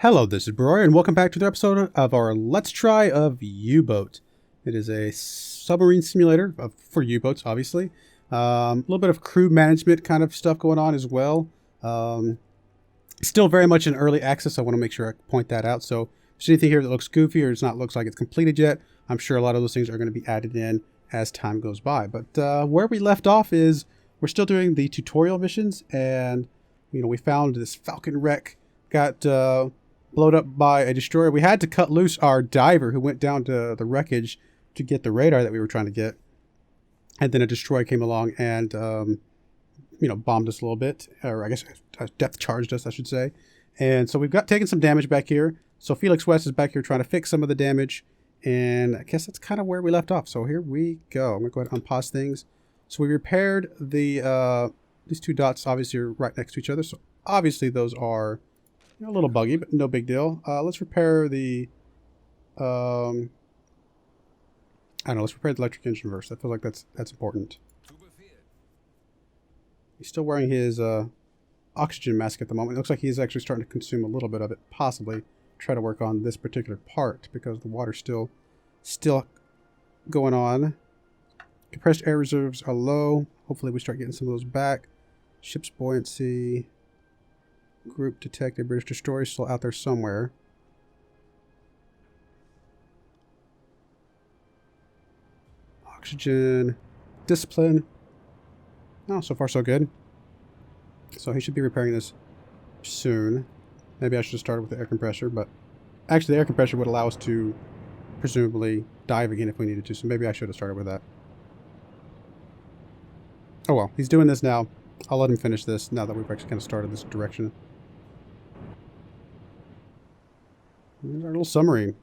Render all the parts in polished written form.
Hello, this is Broyar, and welcome back to the episode of our Let's Try of U-Boat. It is a submarine simulator for U-boats, obviously. A little bit of crew management kind of stuff going on as well. Still very much in early access. I want to make sure I point that out. So if there's anything here that looks goofy or looks like it's completed yet, I'm sure a lot of those things are going to be added in as time goes by. But where we left off is we're still doing the tutorial missions, and we found this Falcon wreck, got blown up by a destroyer. We had to cut loose our diver who went down to the wreckage to get the radar that we were trying to get. And then a destroyer came along and, bombed us a little bit, or I guess depth charged us, I should say. And so we've taken some damage back here. So Felix West is back here trying to fix some of the damage. And I guess that's kind of where we left off. So here we go. I'm going to go ahead and unpause things. So we repaired the, these two dots obviously are right next to each other. So obviously those are a little buggy, but no big deal. Let's repair the, I don't know, let's repair the electric engine first. I feel like that's important. He's still wearing his oxygen mask at the moment. It looks like he's actually starting to consume a little bit of it, possibly try to work on this particular part because the water's still going on. Compressed air reserves are low. Hopefully we start getting some of those back. Ship's buoyancy. Group detected. British destroyer still out there somewhere. Oxygen. Discipline. Oh, so far so good. So he should be repairing this soon. Maybe I should have started with the air compressor, but actually the air compressor would allow us to presumably dive again if we needed to, so maybe I should have started with that. Oh well, he's doing this now. I'll let him finish this now that we've actually kind of started this direction. There's our little submarine.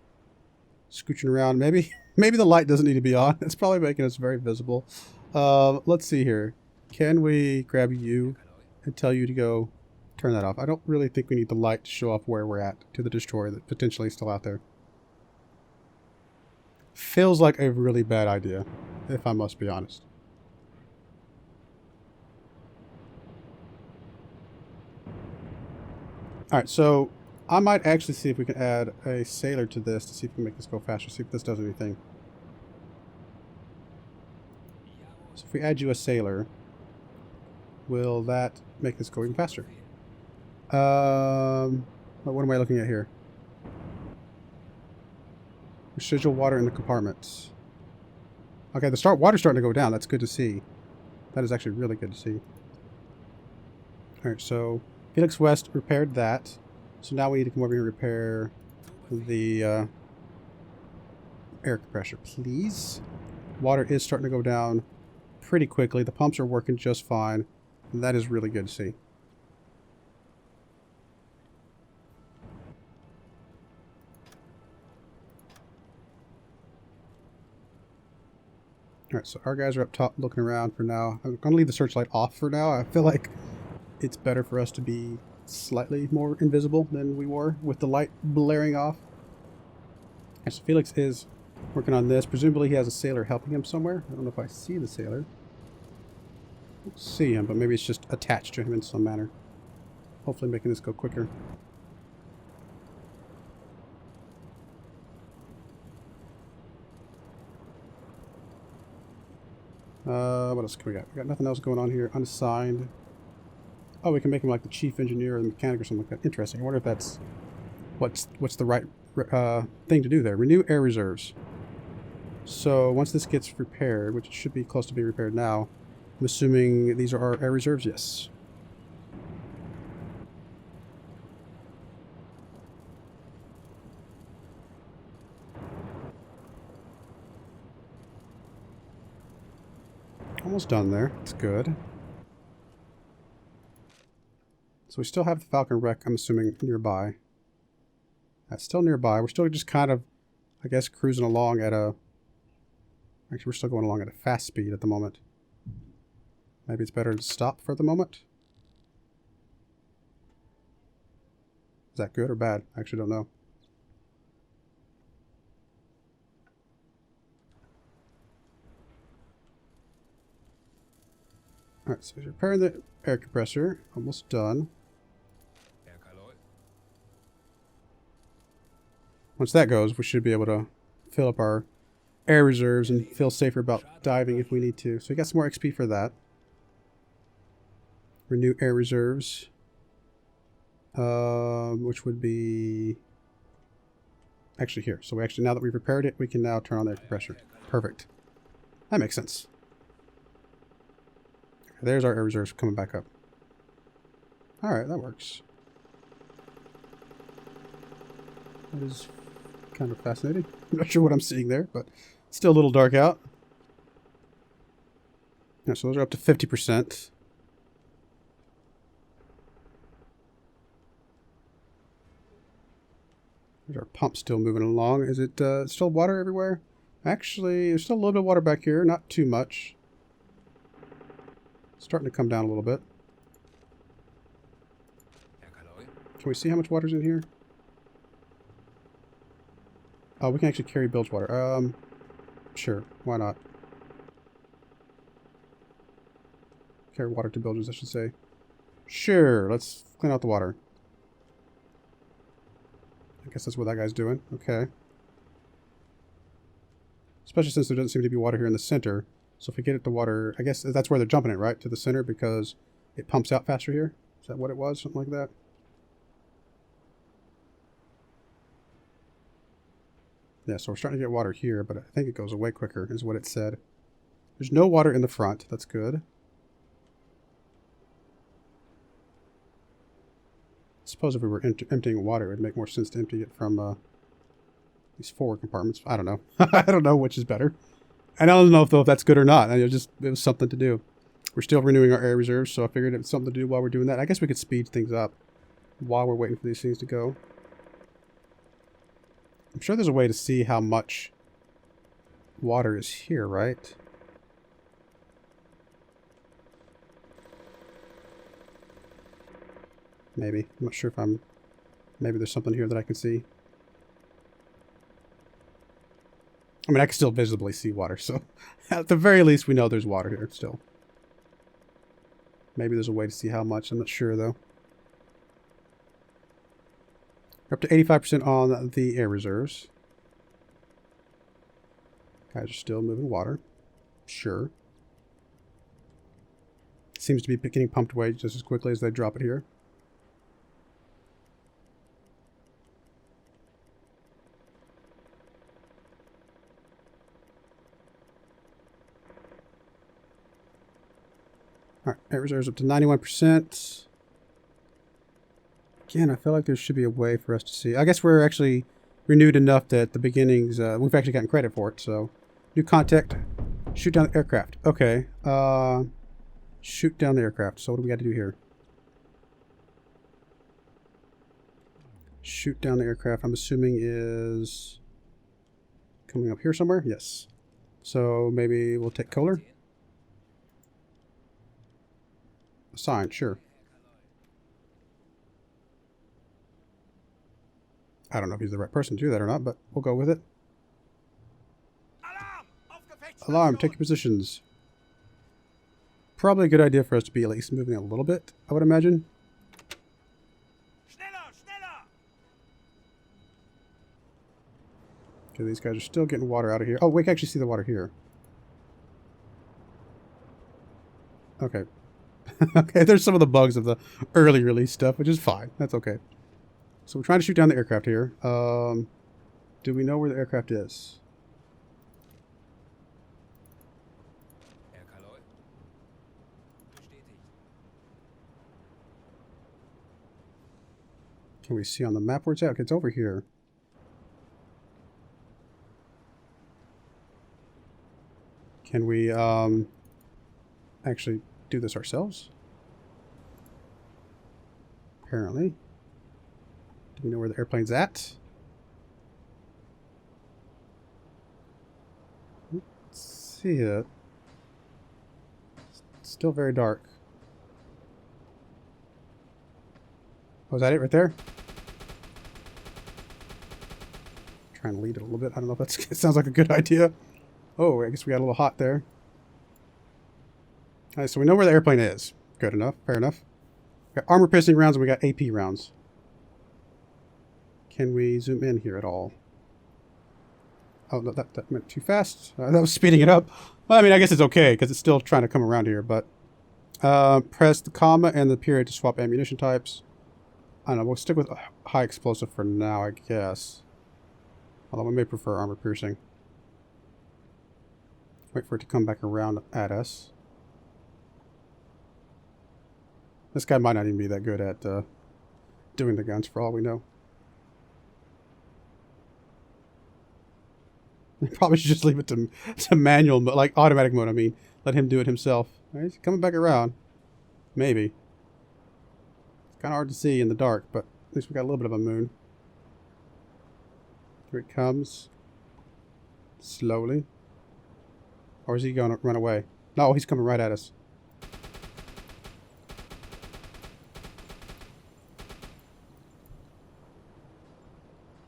Scooching around. Maybe the light doesn't need to be on. It's probably making us very visible. Let's see here. Can we grab you and tell you to go turn that off? I don't really think we need the light to show off where we're at to the destroyer that potentially is still out there. Feels like a really bad idea, if I must be honest. Alright, so I might actually see if we can add a sailor to this to see if we can make this go faster, see if this does anything. So if we add you a sailor, will that make this go even faster? What am I looking at here? Residual water in the compartments. Okay, the water's starting to go down. That's good to see. That is actually really good to see. Alright, so Felix West repaired that. So now we need to come over here and repair the air compressor, please. Water is starting to go down pretty quickly. The pumps are working just fine. And that is really good to see. Alright, so our guys are up top looking around for now. I'm going to leave the searchlight off for now. I feel like it's better for us to be slightly more invisible than we were with the light blaring off. And so Felix is working on this. Presumably he has a sailor helping him somewhere. I don't know if I see the sailor. I don't see him, but maybe it's just attached to him in some manner. Hopefully making this go quicker. What else can we got? We got nothing else going on here. Unassigned. Oh, we can make him like the chief engineer or the mechanic or something like that. Interesting. I wonder if that's what's the right thing to do there. Renew air reserves. So once this gets repaired, which should be close to being repaired now, I'm assuming these are our air reserves. Yes. Almost done there. That's good. So we still have the Falcon wreck, I'm assuming, nearby. That's still nearby. We're still just kind of, I guess, cruising along at a... Actually, we're still going along at a fast speed at the moment. Maybe it's better to stop for the moment. Is that good or bad? I actually don't know. Alright, so repairing the air compressor. Almost done. Once that goes, we should be able to fill up our air reserves and feel safer about diving if we need to. So we got some more XP for that. Renew air reserves. Which would be actually here. So we actually, now that we've repaired it, we can now turn on the air compressor. Perfect. That makes sense. There's our air reserves coming back up. Alright, that works. That is kind of fascinating. I'm not sure what I'm seeing there, but still a little dark out. Yeah, so those are up to 50%. There's our pump still moving along. Is it still water everywhere? Actually, there's still a little bit of water back here. Not too much. It's starting to come down a little bit. Can we see how much water's in here? Oh, we can actually carry bilge water. Sure. Why not? Carry water to bilges, I should say. Sure. Let's clean out the water. I guess that's what that guy's doing. Okay. Especially since there doesn't seem to be water here in the center. So if we get it to water, I guess that's where they're jumping it, right? To the center because it pumps out faster here. Is that what it was? Something like that? Yeah, so we're starting to get water here, but I think it goes away quicker, is what it said. There's no water in the front. That's good. I suppose if we were emptying water, it would make more sense to empty it from these forward compartments. I don't know. I don't know which is better. And I don't know if that's good or not. It was something to do. We're still renewing our air reserves, so I figured it was something to do while we're doing that. I guess we could speed things up while we're waiting for these things to go. I'm sure there's a way to see how much water is here, right? Maybe. I'm not sure if I'm... Maybe there's something here that I can see. I mean, I can still visibly see water, so at the very least we know there's water here still. Maybe there's a way to see how much. I'm not sure, though. We're up to 85% on the air reserves. Guys are still moving water. Sure. Seems to be getting pumped away just as quickly as they drop it here. Alright, air reserves up to 91%. Again, I feel like there should be a way for us to see. I guess we're actually renewed enough that the beginnings, we've actually gotten credit for it, so. New contact. Shoot down the aircraft. Okay. Shoot down the aircraft. So what do we got to do here? Shoot down the aircraft, I'm assuming is coming up here somewhere? Yes. So maybe we'll take Kohler. Assign, sure. I don't know if he's the right person to do that or not, but we'll go with it. Alarm, take your positions. Probably a good idea for us to be at least moving a little bit, I would imagine. Okay, these guys are still getting water out of here. Oh, we can actually see the water here. Okay. Okay, there's some of the bugs of the early release stuff, which is fine. That's okay. So we're trying to shoot down the aircraft here. Do we know where the aircraft is? Can we see on the map where it's at? Okay, it's over here. Can we actually do this ourselves? Apparently. Do we know where the airplane's at? Let's see it. It's still very dark. Oh, is that it right there? Trying to lead it a little bit. I don't know if that's, it sounds like a good idea. Oh, I guess we got a little hot there. Alright, so we know where the airplane is. Good enough. Fair enough. We got armor-piercing rounds and we got AP rounds. Can we zoom in here at all? Oh, no, that went too fast. That was speeding it up. Well, I mean, I guess it's okay because it's still trying to come around here, but press the comma and the period to swap ammunition types. I don't know, we'll stick with high explosive for now, I guess. Although we may prefer armor piercing. Wait for it to come back around at us. This guy might not even be that good at doing the guns for all we know. Probably should just leave it to manual, but like automatic mode, I mean. Let him do it himself. Right, he's coming back around. Maybe. It's kind of hard to see in the dark, but at least we got a little bit of a moon. Here it comes. Slowly. Or is he going to run away? No, he's coming right at us.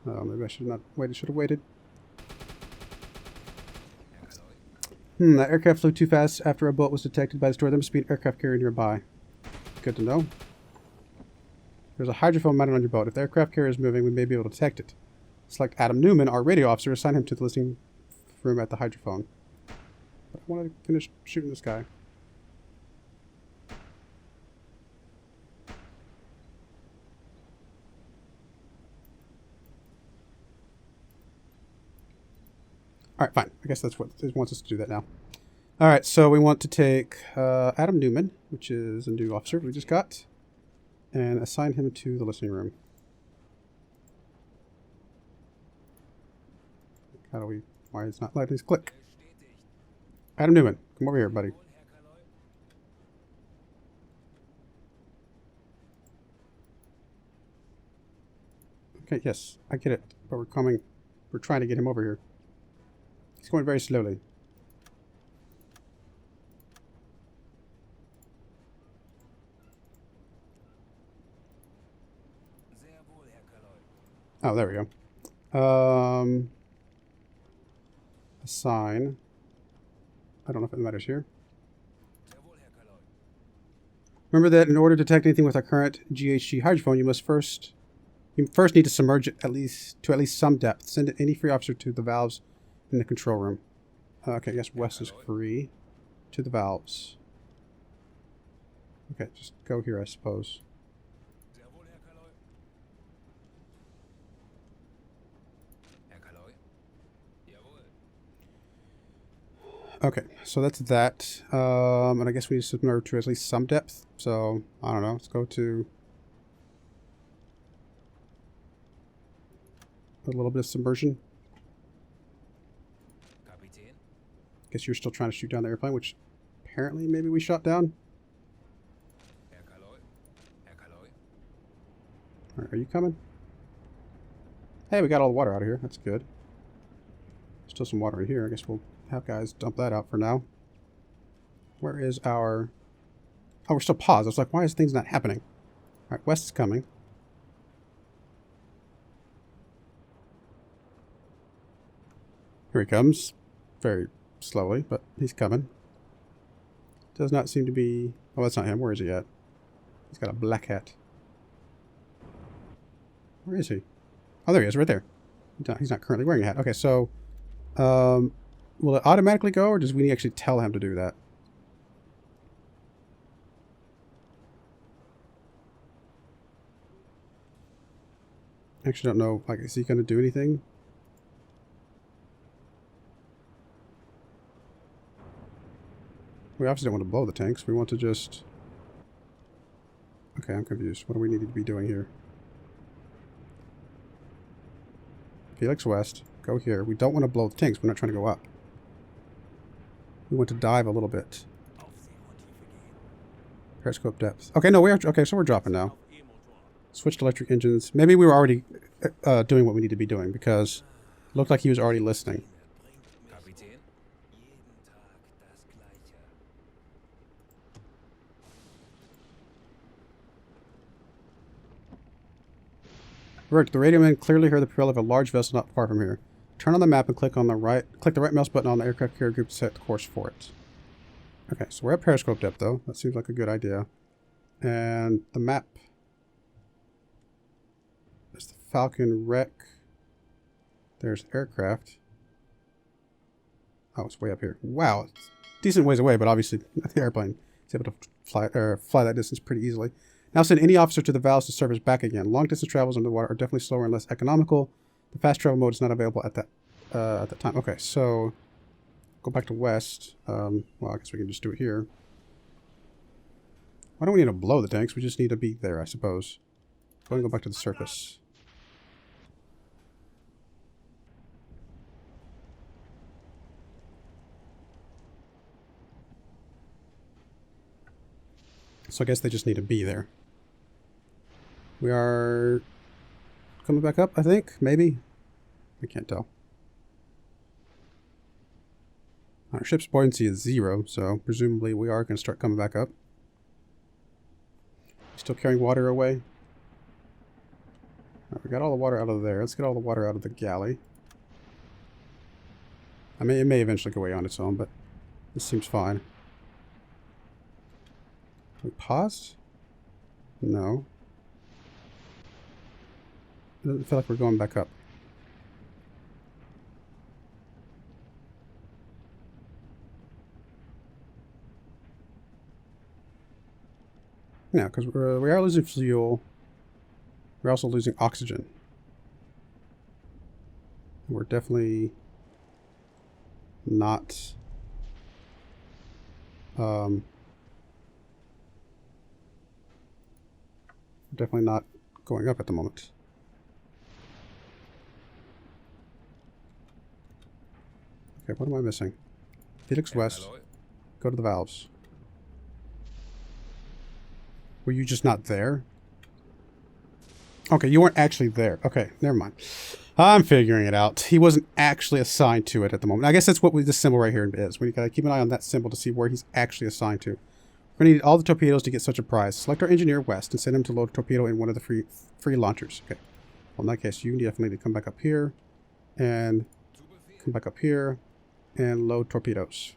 Oh, maybe I should not waited. Should have waited. That aircraft flew too fast after a boat was detected by the store. There must be an aircraft carrier nearby. Good to know. There's a hydrophone mounted on your boat. If the aircraft carrier is moving, we may be able to detect it. Select Adam Newman, our radio officer. Assign him to the listening room at the hydrophone. But I wanted to finish shooting this guy. Alright, fine. I guess that's what it wants us to do that now. Alright, so we want to take Adam Newman, which is a new officer we just got, and assign him to the listening room. How do we... Why is it not letting us click? Adam Newman, come over here, buddy. Okay, yes, I get it, but we're trying to get him over here. He's going very slowly. Oh, there we go. Assign. I don't know if it matters here. Remember that in order to detect anything with our current GHG hydrophone, you first need to submerge it to at least some depth. Send any free officer to the valves in the control room. Okay, I guess West is free to the valves. Okay, just go here, I suppose. Okay, so that's that. And I guess we need to submerge to at least some depth. So, I don't know. Let's go to a little bit of submersion. Guess you're still trying to shoot down the airplane, which apparently maybe we shot down. Alright, are you coming? Hey, we got all the water out of here. That's good. Still some water in here. I guess we'll have guys dump that out for now. Where is our... Oh, we're still paused. I was like, why is things not happening? Alright, West is coming. Here he comes. Very slowly, but he's coming. Does not seem to be... Oh, that's not him. Where is he at? He's got a black hat. Where is he? Oh, there he is, right there. He's not currently wearing a hat. Okay, so... will it automatically go, or does we actually tell him to do that? I actually don't know. Like, is he going to do anything? We obviously don't want to blow the tanks. We want to just... Okay, I'm confused. What do we need to be doing here? Felix West. Go here. We don't want to blow the tanks. We're not trying to go up. We want to dive a little bit. Periscope depth. Okay, no, we are... Okay, so we're dropping now. Switch to electric engines. Maybe we were already doing what we need to be doing, because it looked like he was already listening. Rick, the radio man clearly heard the propeller of a large vessel not far from here. Turn on the map and click the right mouse button on the aircraft carrier group to set the course for it. Okay, so we're at periscope depth, though. That seems like a good idea. And the map. There's the Falcon wreck. There's aircraft. Oh, it's way up here. Wow. It's decent ways away, but obviously the airplane is able to fly that distance pretty easily. Now send any officer to the valves to service back again. Long distance travels underwater are definitely slower and less economical. The fast travel mode is not available at that time. Okay, so go back to west. Well, I guess we can just do it here. Why don't we need to blow the tanks? We just need to be there, I suppose. Go ahead and go back to the surface. So I guess they just need to be there. We are coming back up, I think. Maybe. I can't tell. Our ship's buoyancy is 0, so presumably we are going to start coming back up. Still carrying water away. Right, we got all the water out of there. Let's get all the water out of the galley. I mean, it may eventually go away on its own, but this seems fine. We paused? No. It doesn't feel like we're going back up. Yeah, because we are losing fuel. We're also losing oxygen. We're definitely not... definitely not going up at the moment. Okay, what am I missing? Helix West. Go to the valves. Were you just not there? Okay, you weren't actually there. Okay, never mind. I'm figuring it out. He wasn't actually assigned to it at the moment. I guess that's what this symbol right here is. We gotta keep an eye on that symbol to see where he's actually assigned to. We're gonna need all the torpedoes to get such a prize. Select our engineer west and send him to load a torpedo in one of the free launchers. Okay. Well, in that case, you definitely need to come back up here and come back up here and load torpedoes.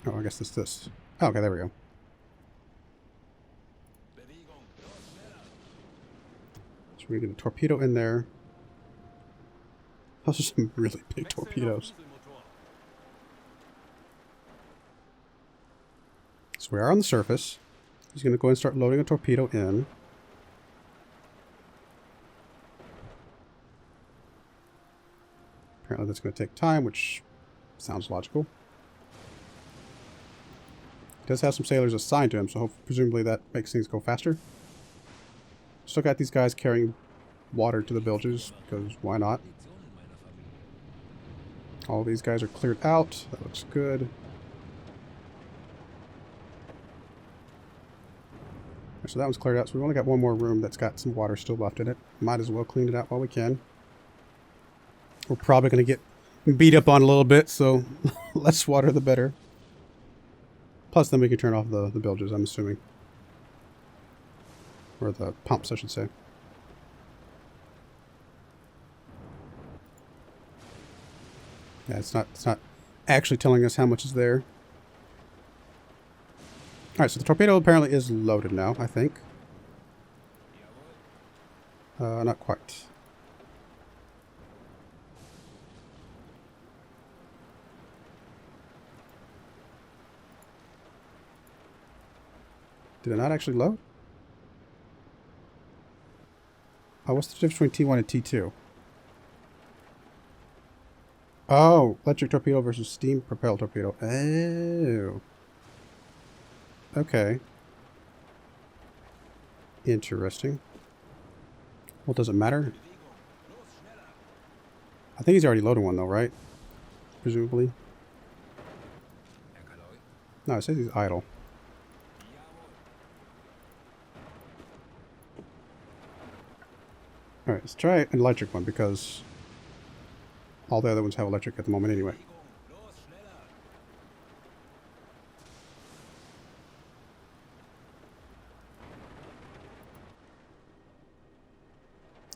Oh, I guess it's this. Oh, okay, there we go. So we get a torpedo in there. Those are some really big torpedoes. So we are on the surface. He's going to go and start loading a torpedo in. Apparently that's going to take time, which sounds logical. He does have some sailors assigned to him, so presumably that makes things go faster. Still got these guys carrying water to the bilges, because why not? All these guys are cleared out. That looks good. So that one's cleared out, so we've only got one more room that's got some water still left in it. Might as well clean it out while we can. We're probably going to get beat up on a little bit, so less water the better. Plus, then we can turn off the bilges, I'm assuming. Or the pumps, I should say. Yeah, it's not actually telling us how much is there. Alright, so the torpedo apparently is loaded now, I think. Not quite. Did it not actually load? Oh, what's the difference between T1 and T2? Oh, electric torpedo versus steam propelled torpedo. Oh. Okay. Interesting. Well, does it matter? I think he's already loaded one though, right? Presumably. No, it says he's idle. Alright, let's try an electric one because all the other ones have electric at the moment anyway.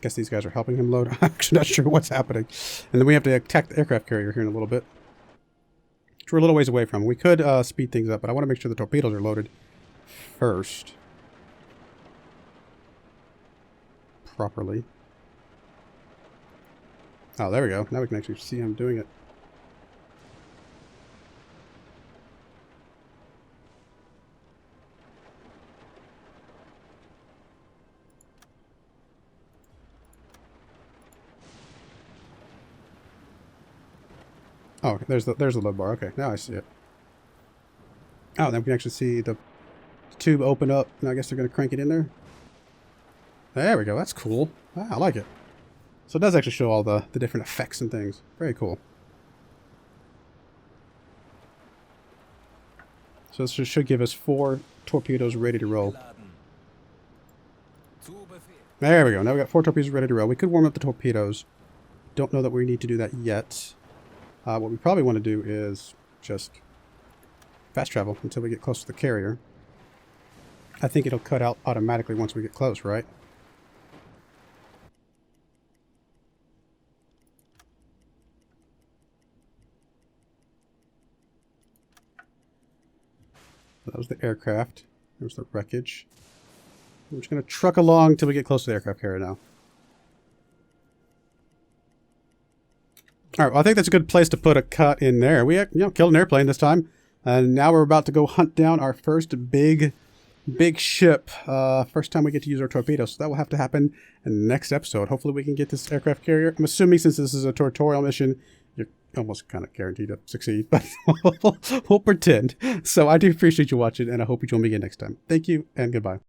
Guess these guys are helping him load. I'm actually not sure what's happening. And then we have to attack the aircraft carrier here in a little bit. Which we're a little ways away from. We could speed things up, but I want to make sure the torpedoes are loaded first. properly. Oh, there we go. Now we can actually see him doing it. Oh, there's the load bar. Okay, now I see it. Oh, then we can actually see the tube open up. Now I guess they're going to crank it in there. There we go. That's cool. Ah, I like it. So it does actually show all the different effects and things. Very cool. So this should give us 4 torpedoes ready to roll. There we go. Now we got 4 torpedoes ready to roll. We could warm up the torpedoes. Don't know that we need to do that yet. What we probably want to do is just fast travel until we get close to the carrier. I think it'll cut out automatically once we get close, right? So that was the aircraft. There's the wreckage. We're just going to truck along till we get close to the aircraft carrier now. All right, well, I think that's a good place to put a cut in there. We killed an airplane this time. And now we're about to go hunt down our first big ship. First time we get to use our torpedoes. So that will have to happen in the next episode. Hopefully we can get this aircraft carrier. I'm assuming since this is a tutorial mission, you're almost kind of guaranteed to succeed. But we'll pretend. So I do appreciate you watching, and I hope you join me again next time. Thank you, and goodbye.